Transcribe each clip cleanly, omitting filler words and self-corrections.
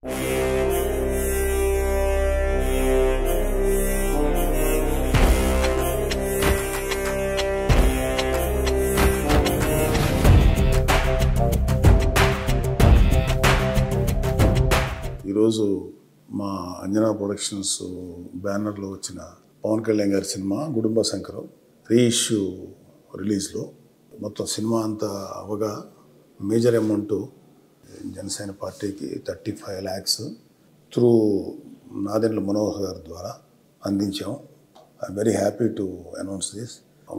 ఈరోజు మా అంజనా ప్రొడక్షన్స్ బ్యానర్లో వచ్చిన పవన్ కళ్యాణ్ గారి సినిమా గుడుంబ శంకరం రీఇష్యూ రిలీజ్లో మొత్తం సినిమా అంతా అవగా మేజర్ అమౌంట్ జనసేన పార్టీకి 35 lakhs త్రూ నాదెండ్ల మనోహర్ గారి ద్వారా అందించాం. I'm very happy to announce this.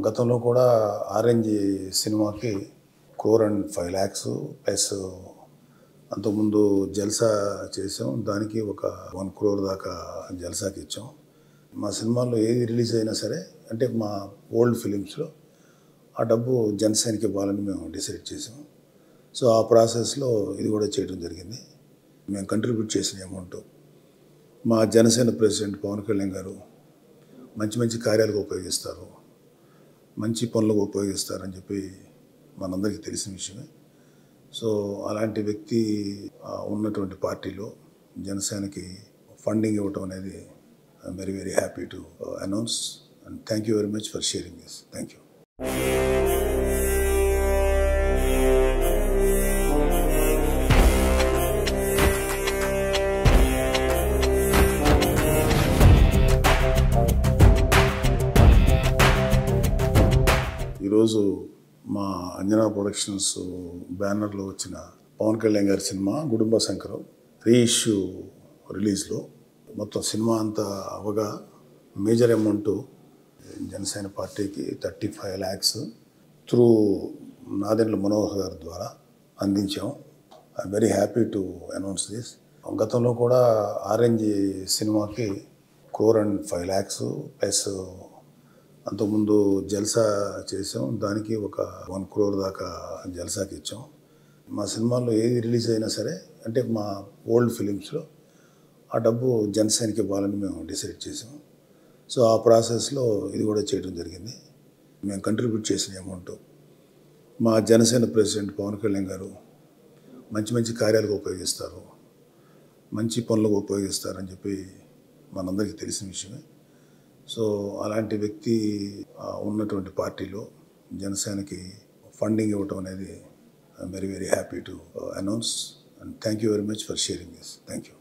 గతంలో కూడా ఆరెంజ్ సినిమాకి 1.5 lakhs ప్లస్ అంతకుముందు జల్సా చేసాం, దానికి ఒక 1 crore దాకా జల్సాకి ఇచ్చాం. మా సినిమాల్లో ఏది రిలీజ్ అయినా సరే అంటే మా ఓల్డ్ ఫిలిమ్స్లో ఆ డబ్బు జనసేనకి ఇవ్వాలని మేము డిసైడ్ చేసాం. సో ఆ ప్రాసెస్లో ఇది కూడా చేయడం జరిగింది. మేము కంట్రిబ్యూట్ చేసిన అమౌంట్ మా జనసేన ప్రెసిడెంట్ పవన్ కళ్యాణ్ గారు మంచి మంచి కార్యాలకు ఉపయోగిస్తారు, మంచి పనులకు ఉపయోగిస్తారని చెప్పి మనందరికీ తెలిసిన విషయమే. సో అలాంటి వ్యక్తి ఉన్నటువంటి పార్టీలో జనసేనకి ఫండింగ్ ఇవ్వటం అనేది I'm very very happy to announce and thank you very much for sharing this. Thank you. ఈరోజు మా అంజనా ప్రొడక్షన్స్ బ్యానర్లో వచ్చిన పవన్ కళ్యాణ్ గారి సినిమా గుడుంబ శంకరం రీఇష్యూ రిలీజ్లో మొత్తం సినిమా అంతా అవగా మేజర్ అమౌంట్ జనసేన పార్టీకి 35 lakhs త్రూ నాదెండ్ల మనోహర్ గారి ద్వారా అందించాం. I'm very happy to announce this. గతంలో కూడా ఆరెంజ్ సినిమాకి 1.5 lakhs ప్లస్ అంతకుముందు జల్సా చేసాం, దానికి ఒక 1 crore దాకా జల్సాకి ఇచ్చాం. మా సినిమాల్లో ఏది రిలీజ్ అయినా సరే అంటే మా ఓల్డ్ ఫిలిమ్స్లో ఆ డబ్బు జనసేనకి ఇవ్వాలని మేము డిసైడ్ చేసాం. సో ఆ ప్రాసెస్లో ఇది కూడా చేయడం జరిగింది. మేము కంట్రిబ్యూట్ చేసిన అమౌంట్ మా జనసేన ప్రెసిడెంట్ పవన్ కళ్యాణ్ గారు మంచి మంచి కార్యాలకు ఉపయోగిస్తారు, మంచి పనులకు ఉపయోగిస్తారని చెప్పి మనందరికీ తెలిసిన విషయమే. సో అలాంటి వ్యక్తి ఉన్నటువంటి పార్టీలో జనసేనకి ఫండింగ్ ఇవ్వటం అనేది I'm very very happy to announce and thank you very much for sharing this. Thank you.